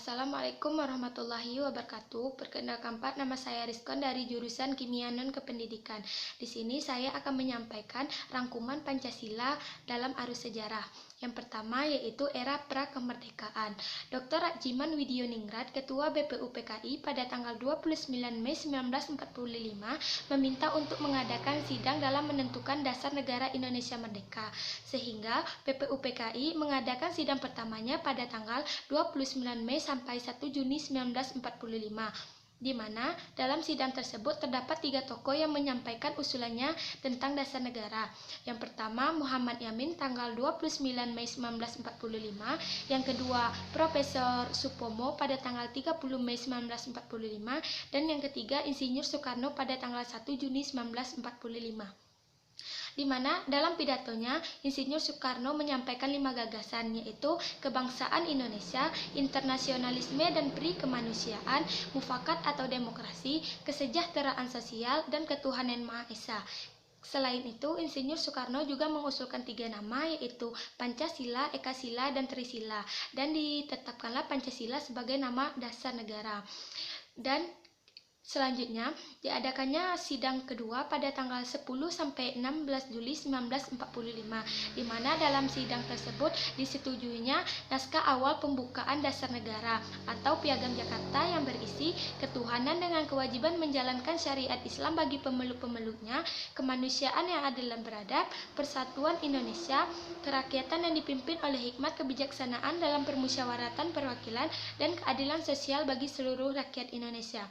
Assalamualaikum warahmatullahi wabarakatuh. Perkenalkan Pak, nama saya Rizkon dari jurusan Kimia Non Kependidikan. Di sini saya akan menyampaikan rangkuman Pancasila dalam arus sejarah. Yang pertama yaitu era prakemerdekaan. Dr. Rajiman Widioningrat, Ketua BPUPKI pada tanggal 29 Mei 1945 meminta untuk mengadakan sidang dalam menentukan dasar negara Indonesia merdeka. Sehingga BPUPKI mengadakan sidang pertamanya pada tanggal 29 Mei sampai 1 Juni 1945, di mana dalam sidang tersebut terdapat 3 tokoh yang menyampaikan usulannya tentang dasar negara. Yang pertama Muhammad Yamin tanggal 29 Mei 1945, yang kedua Profesor Supomo pada tanggal 30 Mei 1945, dan yang ketiga Insinyur Soekarno pada tanggal 1 Juni 1945. Di mana dalam pidatonya Insinyur Soekarno menyampaikan 5 gagasan, yaitu kebangsaan Indonesia, internasionalisme dan pri kemanusiaan, mufakat atau demokrasi, kesejahteraan sosial, dan ketuhanan Maha Esa. Selain itu, Insinyur Soekarno juga mengusulkan 3 nama, yaitu Pancasila, Ekasila, dan Trisila, dan ditetapkanlah Pancasila sebagai nama dasar negara. Dan selanjutnya, diadakannya sidang kedua pada tanggal 10 sampai 16 Juli 1945, di mana dalam sidang tersebut disetujuinya naskah awal pembukaan dasar negara atau Piagam Jakarta yang berisi ketuhanan dengan kewajiban menjalankan syariat Islam bagi pemeluk-pemeluknya, kemanusiaan yang adil dan beradab, persatuan Indonesia, kerakyatan yang dipimpin oleh hikmat kebijaksanaan dalam permusyawaratan perwakilan, dan keadilan sosial bagi seluruh rakyat Indonesia.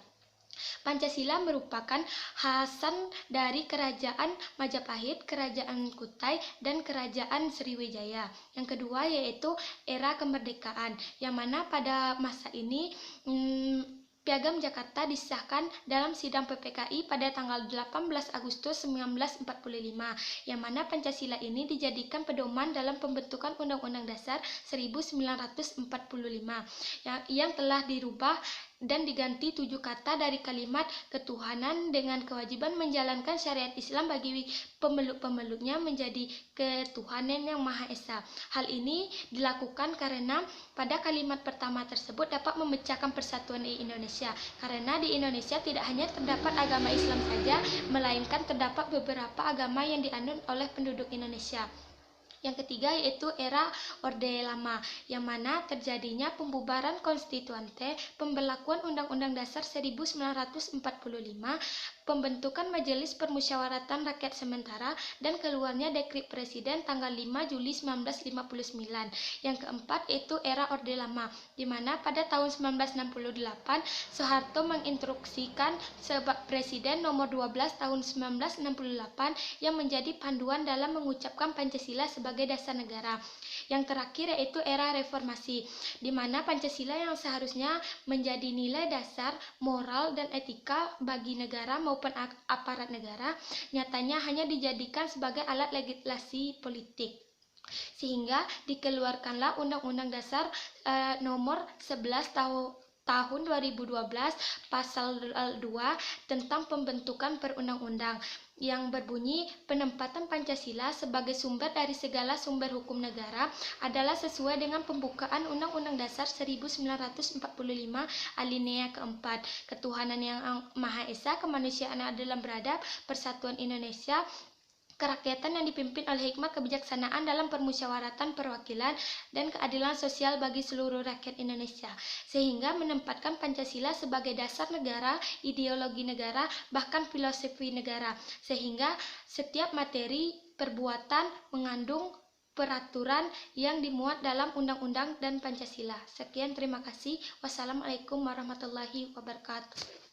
Pancasila merupakan khasan dari Kerajaan Majapahit, Kerajaan Kutai, dan Kerajaan Sriwijaya. Yang kedua yaitu era kemerdekaan, yang mana pada masa ini Piagam Jakarta disahkan dalam sidang PPKI pada tanggal 18 Agustus 1945, yang mana Pancasila ini dijadikan pedoman dalam pembentukan Undang-Undang Dasar 1945 yang telah dirubah dan diganti 7 kata dari kalimat ketuhanan dengan kewajiban menjalankan syariat Islam bagi pemeluk-pemeluknya menjadi ketuhanan yang Maha Esa. Hal ini dilakukan karena pada kalimat pertama tersebut dapat memecahkan persatuan di Indonesia, karena di Indonesia tidak hanya terdapat agama Islam saja, melainkan terdapat beberapa agama yang dianut oleh penduduk Indonesia. Yang ketiga yaitu era Orde Lama, yang mana terjadinya pembubaran konstituante, pemberlakuan Undang-Undang Dasar 1945, pembentukan Majelis Permusyawaratan Rakyat Sementara, dan keluarnya Dekrit Presiden tanggal 5 Juli 1959. Yang keempat yaitu era Orde Lama, di mana pada tahun 1968 Soeharto menginstruksikan sebab Presiden nomor 12 tahun 1968 yang menjadi panduan dalam mengucapkan Pancasila sebagai dasar negara. Yang terakhir yaitu era reformasi, di mana Pancasila yang seharusnya menjadi nilai dasar moral dan etika bagi negara maupun aparat negara, nyatanya hanya dijadikan sebagai alat legislasi politik. Sehingga dikeluarkanlah Undang-Undang Dasar nomor 11 tahun 2012 pasal 2 tentang pembentukan perundang-undang, yang berbunyi penempatan Pancasila sebagai sumber dari segala sumber hukum negara adalah sesuai dengan pembukaan Undang-Undang Dasar 1945 alinea keempat, ketuhanan yang Maha Esa, kemanusiaan yang adil dan beradab, persatuan Indonesia, kerakyatan yang dipimpin oleh hikmat kebijaksanaan dalam permusyawaratan perwakilan, dan keadilan sosial bagi seluruh rakyat Indonesia, sehingga menempatkan Pancasila sebagai dasar negara, ideologi negara, bahkan filosofi negara, sehingga setiap materi perbuatan mengandung peraturan yang dimuat dalam undang-undang dan Pancasila. Sekian, terima kasih. Wassalamualaikum warahmatullahi wabarakatuh.